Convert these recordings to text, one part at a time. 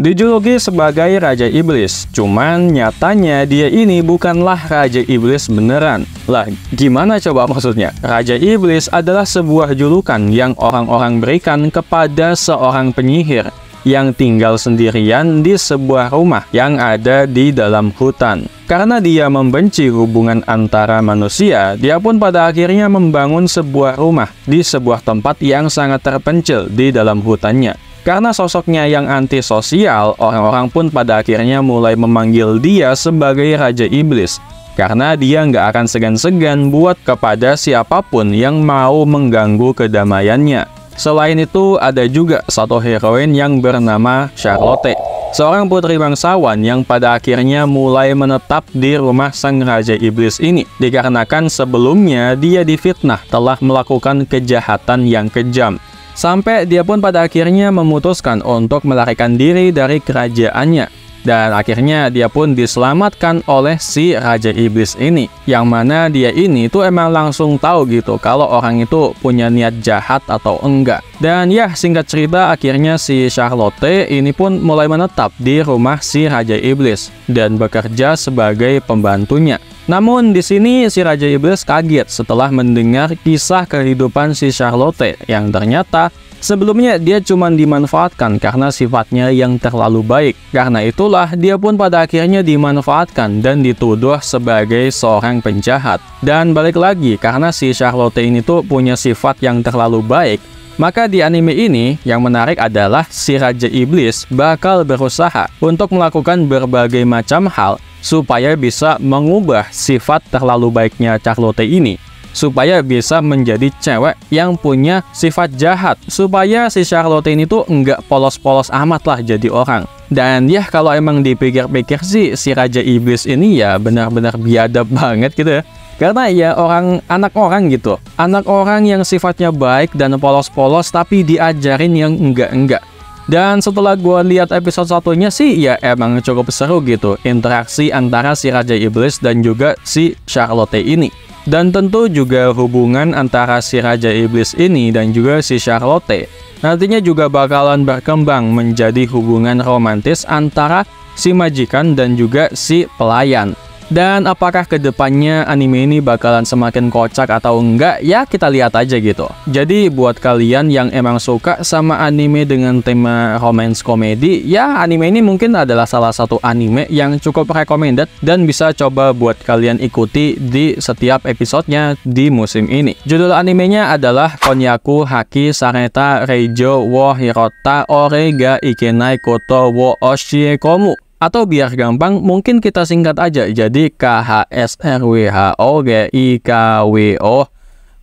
Dijuluki sebagai Raja Iblis, cuman nyatanya dia ini bukanlah Raja Iblis beneran. Lah, gimana coba maksudnya? Raja Iblis adalah sebuah julukan yang orang-orang berikan kepada seorang penyihir yang tinggal sendirian di sebuah rumah yang ada di dalam hutan. Karena dia membenci hubungan antara manusia, dia pun pada akhirnya membangun sebuah rumah di sebuah tempat yang sangat terpencil di dalam hutannya. Karena sosoknya yang antisosial, orang-orang pun pada akhirnya mulai memanggil dia sebagai Raja Iblis. Karena dia nggak akan segan-segan buat kepada siapapun yang mau mengganggu kedamaiannya. Selain itu, ada juga satu heroin yang bernama Charlotte, seorang putri bangsawan yang pada akhirnya mulai menetap di rumah sang Raja Iblis ini. Dikarenakan sebelumnya dia difitnah telah melakukan kejahatan yang kejam. Sampai dia pun pada akhirnya memutuskan untuk melarikan diri dari kerajaannya. Dan akhirnya dia pun diselamatkan oleh si Raja Iblis ini. Yang mana dia ini tuh emang langsung tahu gitu kalau orang itu punya niat jahat atau enggak. Dan ya, singkat cerita akhirnya si Charlotte ini pun mulai menetap di rumah si Raja Iblis dan bekerja sebagai pembantunya. Namun di sini si Raja Iblis kaget setelah mendengar kisah kehidupan si Charlotte yang ternyata sebelumnya dia cuma dimanfaatkan karena sifatnya yang terlalu baik. Karena itulah dia pun pada akhirnya dimanfaatkan dan dituduh sebagai seorang penjahat. Dan balik lagi, karena si Charlotte ini tuh punya sifat yang terlalu baik, maka di anime ini yang menarik adalah si Raja Iblis bakal berusaha untuk melakukan berbagai macam hal supaya bisa mengubah sifat terlalu baiknya Charlotte ini, supaya bisa menjadi cewek yang punya sifat jahat, supaya si Charlotte ini tuh enggak polos-polos amat lah jadi orang. Dan ya, kalau emang dipikir-pikir sih, si Raja Iblis ini ya benar-benar biadab banget gitu ya. Karena ya anak orang gitu, anak orang yang sifatnya baik dan polos-polos tapi diajarin yang enggak-enggak. Dan setelah gue lihat episode satunya sih ya emang cukup seru gitu interaksi antara si Raja Iblis dan juga si Charlotte ini. Dan tentu juga hubungan antara si Raja Iblis ini dan juga si Charlotte nantinya juga bakalan berkembang menjadi hubungan romantis antara si majikan dan juga si pelayan. Dan apakah kedepannya anime ini bakalan semakin kocak atau enggak, ya kita lihat aja gitu. Jadi buat kalian yang emang suka sama anime dengan tema romance komedi, ya anime ini mungkin adalah salah satu anime yang cukup recommended dan bisa coba buat kalian ikuti di setiap episodenya di musim ini. Judul animenya adalah Konyaku Haki Sareta Reijo wo Hirota Orega Ikenai Koto wo Oshiekomu. Atau biar gampang, mungkin kita singkat aja jadi KHSRWHOGIKWO.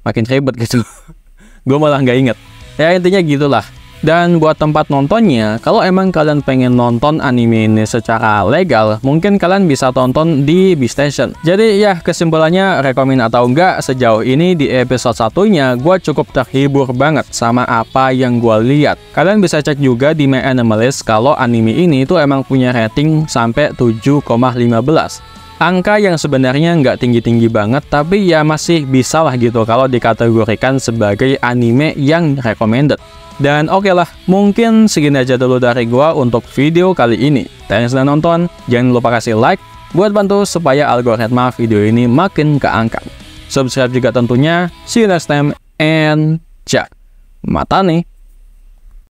Makin ribet gitu. Gue malah nggak inget. Ya intinya gitulah. Dan buat tempat nontonnya, kalau emang kalian pengen nonton anime ini secara legal, mungkin kalian bisa tonton di Beastation. Jadi ya kesimpulannya, rekomen atau enggak, sejauh ini di episode satunya gue cukup terhibur banget sama apa yang gue lihat. Kalian bisa cek juga di My Animalist kalau anime ini tuh emang punya rating sampai 7,15. Angka yang sebenarnya nggak tinggi-tinggi banget, tapi ya masih bisa lah gitu kalau dikategorikan sebagai anime yang recommended. Dan oke lah, mungkin segini aja dulu dari gua untuk video kali ini. Thanks sudah nonton, jangan lupa kasih like buat bantu supaya algoritma video ini makin keangkat. Subscribe juga tentunya. See you next time and ciao. Mata nih.